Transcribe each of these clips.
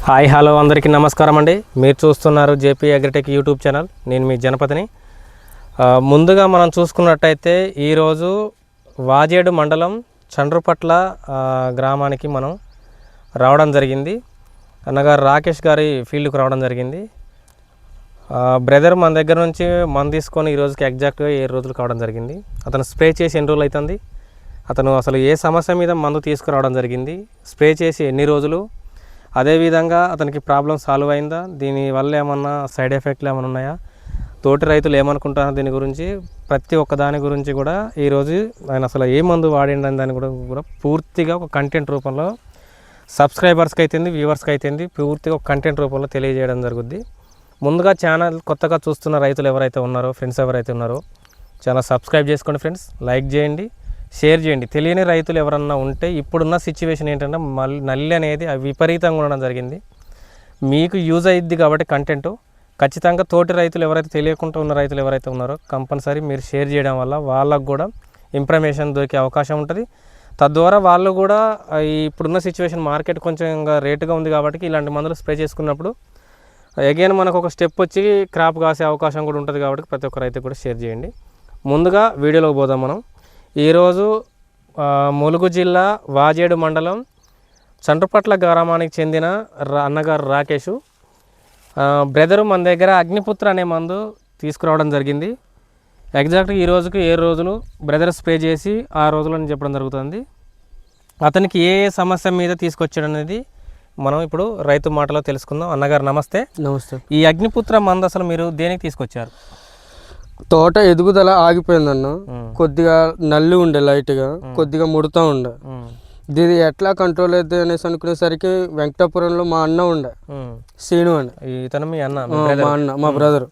Hi hello అందరికీ నమస్కారం అండి. మీరు చూస్తున్నారు జేపీ అగ్రిటెక్ యూట్యూబ్ ఛానల్. నేను మీ జనపతిని. ముందుగా మనం చూసుకున్నట్టయితే ఈరోజు వాజేడు మండలం చండ్రుపట్ల గ్రామానికి మనం రావడం జరిగింది. అన్నగారు రాకేష్ గారి ఫీల్డ్కి రావడం జరిగింది. బ్రదర్ మన దగ్గర నుంచి మందు తీసుకొని ఈ రోజుకి ఎగ్జాక్ట్గా 7 రోజులు కావడం జరిగింది. అతను స్ప్రే చేసి ఎన్ని రోజులు అవుతుంది, అతను అసలు ఏ సమస్య మీద మందు తీసుకురావడం జరిగింది, స్ప్రే చేసి ఎన్ని రోజులు, అదేవిధంగా అతనికి ప్రాబ్లం సాల్వ్ అయిందా, దీనివల్ల ఏమన్నా సైడ్ ఎఫెక్ట్లు ఏమైనా ఉన్నాయా, తోటి రైతులు ఏమనుకుంటున్నారు దీని గురించి, ప్రతి ఒక్క దాని గురించి కూడా ఈరోజు ఆయన అసలు ఏ మందు వాడిండని దాన్ని కూడా పూర్తిగా ఒక కంటెంట్ రూపంలో సబ్స్క్రైబర్స్కి అయితేంది, వ్యూవర్స్కి అయితేంది పూర్తిగా ఒక కంటెంట్ రూపంలో తెలియజేయడం జరుగుద్ది. ముందుగా ఛానల్ కొత్తగా చూస్తున్న రైతులు ఎవరైతే ఉన్నారో, ఫ్రెండ్స్ ఎవరైతే ఉన్నారో ఛానల్ సబ్స్క్రైబ్ చేసుకోండి ఫ్రెండ్స్, లైక్ చేయండి, షేర్ చేయండి. తెలియని రైతులు ఎవరన్నా ఉంటే ఇప్పుడున్న సిచ్యువేషన్ ఏంటంటే నల్లి అనేది విపరీతంగా ఉండడం జరిగింది. మీకు యూజ్ అయ్యిద్ది కాబట్టి కంటెంట్ ఖచ్చితంగా తోటి రైతులు ఎవరైతే తెలియకుండా ఉన్న రైతులు ఎవరైతే ఉన్నారో కంపల్సరీ మీరు షేర్ చేయడం వల్ల వాళ్ళకు కూడా ఇన్ఫర్మేషన్ దొరికే అవకాశం ఉంటుంది. తద్వారా వాళ్ళు కూడా ఇప్పుడున్న సిచ్యువేషన్ మార్కెట్ కొంచెం ఇంకా రేటుగా ఉంది కాబట్టి ఇలాంటి మందులు స్ప్రే చేసుకున్నప్పుడు అగైన్ మనకు ఒక స్టెప్ వచ్చి క్రాప్ కాసే అవకాశం కూడా ఉంటుంది కాబట్టి ప్రతి ఒక్క రైతు కూడా షేర్ చేయండి. ముందుగా వీడియోలోకి పోదాం మనం. ఈరోజు ములుగు జిల్లా వాజేడు మండలం చండ్రుపట్ల గ్రామానికి చెందిన అన్నగారు రాకేష్ బ్రదరు మన దగ్గర అగ్నిపుత్ర అనే మందు తీసుకురావడం జరిగింది. ఎగ్జాక్ట్గా ఈ రోజుకి 7 రోజులు బ్రదర్ స్ప్రే చేసి 6 రోజులని చెప్పడం జరుగుతుంది. అతనికి ఏ సమస్య మీద తీసుకొచ్చాడు అనేది మనం ఇప్పుడు రైతు మాటలో తెలుసుకుందాం. అన్నగారు నమస్తే. నమస్తే. ఈ అగ్నిపుత్ర మందు అసలు మీరు దేనికి తీసుకొచ్చారు? తోట ఎదుగుదల ఆగిపోయిందన్న, కొద్దిగా నల్లి ఉండే, లైట్గా కొద్దిగా ముడతా ఉండే. దీది ఎట్లా కంట్రోల్ అవుతుంది అనేసి అనుకునేసరికి వెంకటాపురంలో మా అన్న ఉండే, శ్రీను అండి, ఇతను మీ అన్న? మా అన్న, మా బ్రదర్.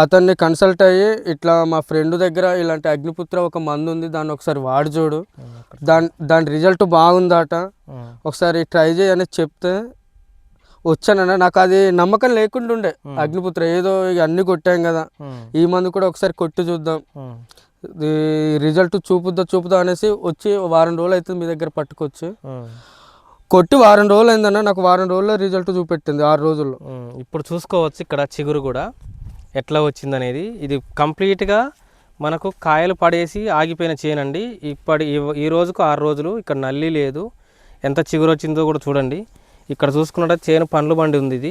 అతన్ని కన్సల్ట్ అయ్యి ఇట్లా మా ఫ్రెండ్ దగ్గర ఇలాంటి అగ్నిపుత్ర ఒక మందు ఉంది, దాన్ని ఒకసారి వాడి చూడు, దాని రిజల్ట్ బాగుందట, ఒకసారి ట్రై చేయి అని చెప్తే వచ్చానన్న. నాకు అది నమ్మకం లేకుండా ఉండే, అగ్నిపుత్ర ఏదో ఇక అన్ని కొట్టాం కదా, ఈ మందు కూడా ఒకసారి కొట్టి చూద్దాం, రిజల్ట్ చూపుదా అనేసి వచ్చి వారం రోజులు అవుతుంది మీ దగ్గర పట్టుకొచ్చి కొట్టి వారం రోజులు అయిందన్న. నాకు వారం రోజుల్లో రిజల్ట్ చూపెట్టింది, 6 రోజుల్లో. ఇప్పుడు చూసుకోవచ్చు ఇక్కడ చిగురు కూడా ఎట్లా వచ్చిందనేది. ఇది కంప్లీట్గా మనకు కాయలు పడేసి ఆగిపోయిన చేనండి. ఈ రోజుకు 6 రోజులు. ఇక్కడ నల్లి లేదు, ఎంత చిగురు వచ్చిందో కూడా చూడండి. ఇక్కడ చూసుకున్నట్టు చేను పండ్లు బండి ఉంది, ఇది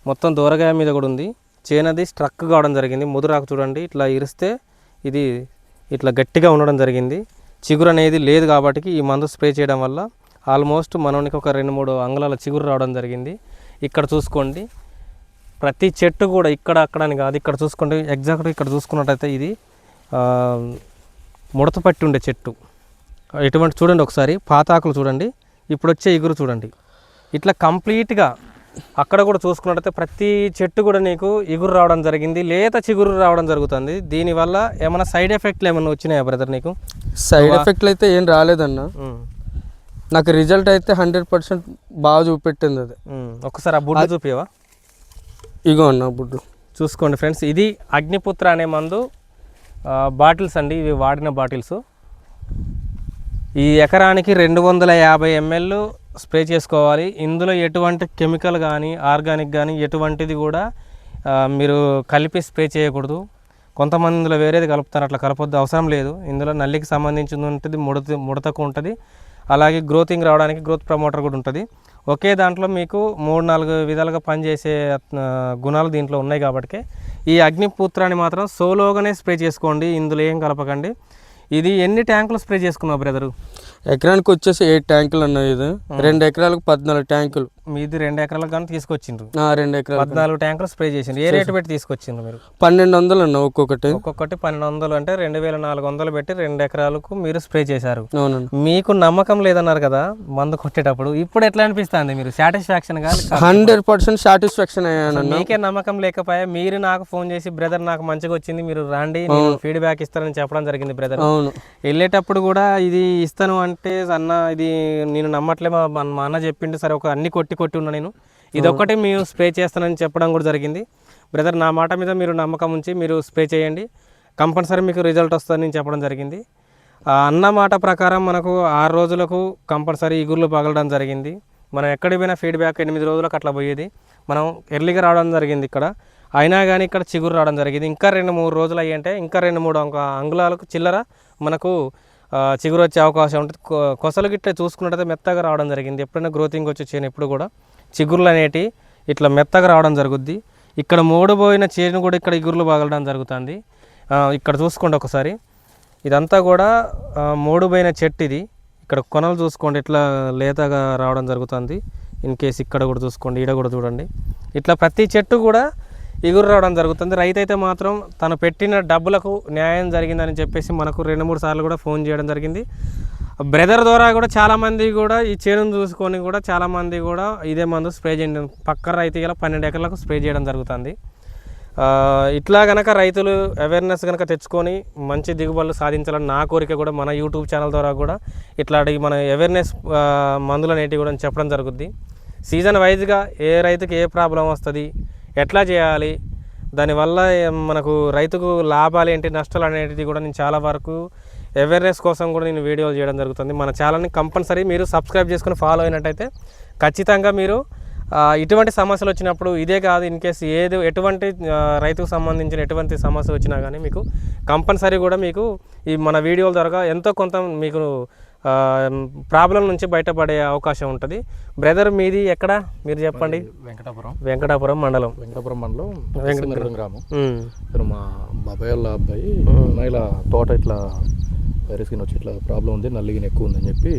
మొత్తం దూరగాయ మీద కూడా ఉంది. చేను అది స్ట్రక్ కావడం జరిగింది, ముదురాకు చూడండి ఇట్లా ఇరిస్తే ఇది ఇట్లా గట్టిగా ఉండడం జరిగింది. చిగురు అనేది లేదు కాబట్టి ఈ మందు స్ప్రే చేయడం వల్ల ఆల్మోస్ట్ మనకి ఒక 2-3 అంగుళాల చిగురు రావడం జరిగింది. ఇక్కడ చూసుకోండి ప్రతి చెట్టు కూడా ఇక్కడ అక్కడ అని కాదు, ఇక్కడ చూసుకోండి ఎగ్జాక్ట్గా ఇక్కడ చూసుకున్నట్టయితే ఇది ముడత పట్టి ఉండే చెట్టు. ఎటువంటి చూడండి ఒకసారి పాతాకులు చూడండి, ఇప్పుడు వచ్చే ఇగురు చూడండి. ఇట్లా కంప్లీట్గా అక్కడ కూడా చూసుకున్నట్టయితే ప్రతి చెట్టు కూడా నీకు ఇగురు రావడం జరిగింది, లేత చిగురు రావడం జరుగుతుంది. దీనివల్ల ఏమైనా సైడ్ ఎఫెక్ట్లు ఏమైనా వచ్చినాయా బ్రదర్ నీకు? సైడ్ ఎఫెక్ట్లు అయితే ఏం రాలేదన్న, నాకు రిజల్ట్ అయితే 100% బాగా చూపెట్టింది. అది ఒకసారి ఆ బుడ్డు చూపివా? ఇగో అన్న బుడ్డు చూసుకోండి ఫ్రెండ్స్, ఇది అగ్నిపుత్ర అనే మందు బాటిల్స్ అండి, ఇవి వాడిన బాటిల్స్. ఈ ఎకరానికి 250 ml స్ప్రే చేసుకోవాలి. ఇందులో ఎటువంటి కెమికల్ కానీ ఆర్గానిక్ కానీ ఎటువంటిది కూడా మీరు కలిపి స్ప్రే చేయకూడదు. కొంతమంది ఇందులో వేరేది కలుపుతారు, అట్లా కలపొద్దు, అవసరం లేదు. ఇందులో నల్లికి సంబంధించింది ఉంటుంది, ముడతకు ఉంటుంది, అలాగే గ్రోతింగ్ రావడానికి గ్రోత్ ప్రమోటర్ కూడా ఉంటుంది. ఒకే దాంట్లో మీకు 3-4 విధాలుగా పనిచేసే గుణాలు దీంట్లో ఉన్నాయి కాబట్టి ఈ అగ్నిపుత్రాన్ని మాత్రం సోలోగానే స్ప్రే చేసుకోండి, ఇందులో ఏం కలపకండి. ఇది ఎన్ని ట్యాంకులు స్ప్రే చేసుకున్నావు బ్రదరు? ఎకరానికి వచ్చేసి 8 ట్యాంకులు అన్న. ఇది 2 ఎకరాలకు 14 ట్యాంకులు. మీది 2 ఎకరాలకు కానీ తీసుకొచ్చిండ్రు? 2 ఎకరాలు 14 ట్యాంకులు స్ప్రే చేసిండ్రు. ఏ రేటు పెట్టి తీసుకొచ్చిండ్రు మీరు? 1200 అన్న ఒక్కొక్కటి 1200 అంటే 2400 పెట్టి 2 ఎకరాలకు మీరు స్ప్రే చేశారు. అవునండి. మీకు నమ్మకం లేదన్నారు కదా మందు కొట్టేటప్పుడు, ఇప్పుడు ఎట్లా అనిపిస్తుంది? మీరు సాటిస్ఫాక్షన్ గా? 100% సాటిస్ఫాక్షన్ అయ్యాను. మీకే నమ్మకం లేకపోయా మీరు నాకు ఫోన్ చేసి బ్రదర్ నాకు మంచిగా వచ్చింది, మీరు రండి ఫీడ్బ్యాక్ ఇస్తారని చెప్పడం జరిగింది బ్రదర్. వెళ్ళేటప్పుడు కూడా ఇది ఇస్తాను అంటే అన్న ఇది నేను నమ్మట్లే, మా అన్న చెప్పిండు, సరే ఒక అన్ని కొట్టి ఉన్నా నేను, ఇదొక్కటి మేము స్ప్రే చేస్తానని చెప్పడం కూడా జరిగింది. బ్రదర్ నా మాట మీద మీరు నమ్మకం ఉంచి మీరు స్ప్రే చేయండి, కంపల్సరీ మీకు రిజల్ట్ వస్తుందని చెప్పడం జరిగింది. అన్న మాట ప్రకారం మనకు 6 రోజులకు కంపల్సరీ ఇగుర్లు పగలడం జరిగింది. మనం ఎక్కడికి పోయినా ఫీడ్బ్యాక్ 8 రోజులకు అట్లా పోయేది, మనం ఎర్లీగా రావడం జరిగింది ఇక్కడ. అయినా కానీ ఇక్కడ చిగురు రావడం జరిగింది. ఇంకా 2-3 రోజులు అయ్యంటే ఇంకా 2-3 అంగుళాలకు చిల్లర మనకు చిగురు వచ్చే అవకాశం ఉంటుంది. కొసలు గిట్ట చూసుకున్నట్టయితే మెత్తగా రావడం జరిగింది. ఎప్పుడైనా గ్రోతింగ్ వచ్చే చేను ఎప్పుడు కూడా చిగురులు అనేటివి ఇట్లా మెత్తగా రావడం జరుగుద్ది. ఇక్కడ మూడబోయిన చేను కూడా ఇక్కడ ఇగురులు పగలడం జరుగుతుంది. ఇక్కడ చూసుకోండి ఒకసారి, ఇదంతా కూడా మూడుబోయిన చెట్టు ఇది. ఇక్కడ కొనలు చూసుకోండి ఇట్లా లేతగా రావడం జరుగుతుంది. ఇన్ కేస్ ఇక్కడ కూడా చూసుకోండి, ఈడ కూడా చూడండి, ఇట్లా ప్రతి చెట్టు కూడా ఇగురు రావడం జరుగుతుంది. రైతు అయితే మాత్రం తను పెట్టిన డబ్బులకు న్యాయం జరిగిందని చెప్పేసి మనకు 2-3 సార్లు కూడా ఫోన్ చేయడం జరిగింది. బ్రదర్ ద్వారా కూడా చాలామంది కూడా ఈ చేనును చూసుకొని కూడా చాలామంది కూడా ఇదే మందు స్ప్రే చేయడం, పక్క రైతు గల 12 ఎకరాలకు స్ప్రే చేయడం జరుగుతుంది. ఇట్లా కనుక రైతులు అవేర్నెస్ కనుక తెచ్చుకొని మంచి దిగుబడులు సాధించాలని నా కోరిక కూడా. మన యూట్యూబ్ ఛానల్ ద్వారా కూడా ఇట్లాంటి మన అవేర్నెస్ మందులు అనేటివి కూడా చెప్పడం జరుగుద్ది. సీజన్ వైజ్గా ఏ రైతుకి ఏ ప్రాబ్లం వస్తుంది, ఎట్లా చేయాలి, దానివల్ల మనకు రైతుకు లాభాలు ఏంటి, నష్టాలు అనేటివి కూడా నేను చాలా వరకు అవేర్నెస్ కోసం కూడా నేను వీడియోలు చేయడం జరుగుతుంది. మన ఛానల్ని కంపల్సరీ మీరు సబ్స్క్రైబ్ చేసుకుని ఫాలో అయినట్టయితే ఖచ్చితంగా మీరు ఇటువంటి సమస్యలు వచ్చినప్పుడు, ఇదే కాదు ఇన్ కేసు ఎటువంటి రైతుకు సంబంధించిన ఎటువంటి సమస్య వచ్చినా కానీ మీకు కంపల్సరీ కూడా మీకు ఈ మన వీడియోల ద్వారా ఎంతో కొంత మీకు ప్రాబ్లం నుంచి బయటపడే అవకాశం ఉంటుంది. బ్రదర్ మీది ఎక్కడ మీరు చెప్పండి? వెంకటాపురం మండలం గ్రామం. మా బాబాయ్ వాళ్ళ అబ్బాయి ఇలా తోట ఇట్లా వైరస్ కింద వచ్చి ఇట్లా ప్రాబ్లం ఉంది, నల్లిగిన ఎక్కువ ఉందని చెప్పి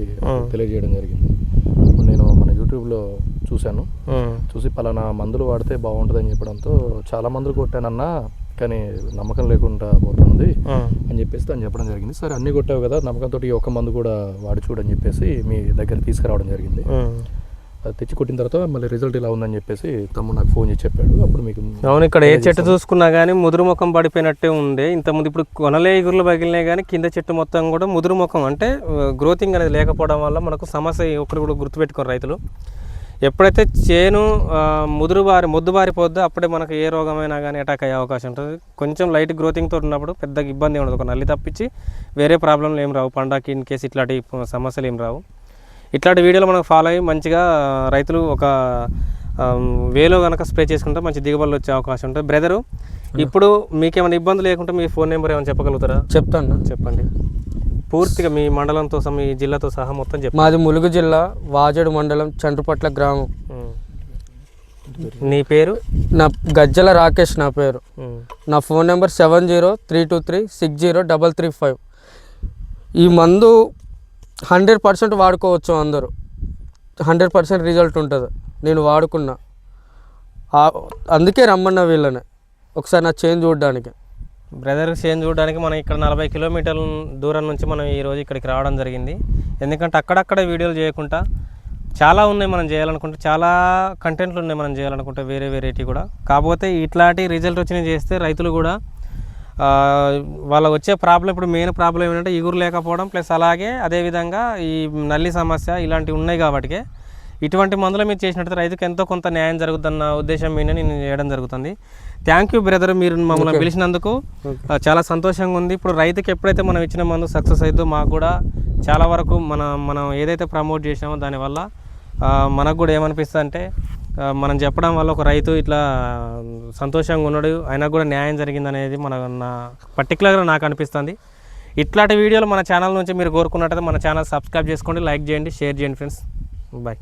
తెలియజేయడం జరిగింది. నేను మన యూట్యూబ్లో చూశాను, చూసి పలానా మందులు వాడితే బాగుంటుందని చెప్పడంతో చాలా మందులు కొట్టానన్నా కానీ నమ్మకం లేకుండా పోతుంది అని చెప్పేసి తను చెప్పడం జరిగింది. సరే అన్నీ కొట్టావు కదా, నమ్మకంతో ఒక మందు కూడా వాడి చూడని చెప్పేసి మీ దగ్గర తీసుకురావడం జరిగింది. అది తెచ్చి కొట్టిన తర్వాత మళ్ళీ రిజల్ట్ ఇలా ఉందని చెప్పేసి తమ్ముడు నాకు ఫోన్ చేసి చెప్పాడు. అప్పుడు మీకు అవును, ఇక్కడ ఏ చెట్టు చూసుకున్నా కానీ ముదురు ముఖం పడిపోయినట్టే ఉండే ఇంతకుముందు. ఇప్పుడు కొనలే ఇగురులు పగిలినాయి కానీ కింద చెట్టు మొత్తం కూడా ముదురు ముఖం, అంటే గ్రోతింగ్ అనేది లేకపోవడం వల్ల మనకు సమస్య ఒకటి కూడా గుర్తుపెట్టుకోరు రైతులు. ఎప్పుడైతే చేను మొద్దుబారిపోద్దో అప్పుడే మనకు ఏ రోగమైనా కానీ అటాక్ అయ్యే అవకాశం ఉంటుంది. కొంచెం లైట్ గ్రోతింగ్తో ఉన్నప్పుడు పెద్దగా ఇబ్బంది ఉండదు, ఒక నల్లి తప్పించి వేరే ప్రాబ్లంలు ఏం రావు, పండగకి ఇన్ కేసు ఇట్లాంటి సమస్యలు ఏం రావు. ఇట్లాంటి వీడియోలు మనకు ఫాలో అయ్యి మంచిగా రైతులు ఒక వేలో కనుక స్ప్రే చేసుకుంటే మంచి దిగుబడులు వచ్చే అవకాశం ఉంటుంది. బ్రదరు, ఇప్పుడు మీకేమైనా ఇబ్బంది లేకుంటే మీ ఫోన్ నెంబర్ ఏమైనా చెప్పగలుగుతారా? చెప్తాను, చెప్పండి పూర్తిగా మీ మండలంతో మీ జిల్లాతో సహా మొత్తం చెప్పండి. మాది ములుగు జిల్లా వాజేడు మండలం చండ్రుపట్ల గ్రామం. నీ పేరు? నా గజ్జల రాకేష్ నా పేరు. నా ఫోన్ నెంబర్ 7032360335. ఈ మందు 100% వాడుకోవచ్చు, అందరూ 100% రిజల్ట్ ఉంటుంది. నేను వాడుకున్నా, అందుకే రమ్మన్నా వీళ్ళని ఒకసారి నా చేంజ్ చూడడానికి. బ్రదర్కి చేంజ్ చూడడానికి మనం ఇక్కడ 40 కిలోమీటర్ల దూరం నుంచి మనం ఈరోజు ఇక్కడికి రావడం జరిగింది. ఎందుకంటే అక్కడక్కడ వీడియోలు చేయకుండా చాలా ఉన్నాయి మనం చేయాలనుకుంటే, చాలా కంటెంట్లు ఉన్నాయి మనం చేయాలనుకుంటే వేరే వేరేటి కూడా. కాకపోతే ఇట్లాంటి రిజల్ట్ వచ్చినవి చేస్తే రైతులు కూడా వాళ్ళకు వచ్చే ప్రాబ్లం, ఇప్పుడు మెయిన్ ప్రాబ్లం ఏంటంటే ఇగురు లేకపోవడం, ప్లస్ అలాగే అదేవిధంగా ఈ నల్లి సమస్య ఇలాంటివి ఉన్నాయి. కాబట్టి ఇటువంటి మందులు మీరు చేసినట్టు రైతుకు ఎంతో కొంత న్యాయం జరుగుతుందన్న ఉద్దేశం మీద నేను చేయడం జరుగుతుంది. థ్యాంక్ యూ బ్రదర్, మీరు మమ్మల్ని పిలిచినందుకు చాలా సంతోషంగా ఉంది. ఇప్పుడు రైతుకి ఎప్పుడైతే మనం ఇచ్చిన మందు సక్సెస్ అవుతుందో మాకు కూడా చాలా వరకు మనం ఏదైతే ప్రమోట్ చేసినామో దానివల్ల మనకు కూడా ఏమనిపిస్తుంది అంటే మనం చెప్పడం వల్ల ఒక రైతు ఇట్లా సంతోషంగా ఉన్నాడు, ఆయనకు కూడా న్యాయం జరిగిందనేది పర్టికులర్గా నాకు అనిపిస్తుంది. ఇట్లాంటి వీడియోలు మన ఛానల్ నుంచి మీరు కోరుకున్నట్టయితే మన ఛానల్ సబ్స్క్రైబ్ చేసుకోండి, లైక్ చేయండి, షేర్ చేయండి ఫ్రెండ్స్. బాయ్.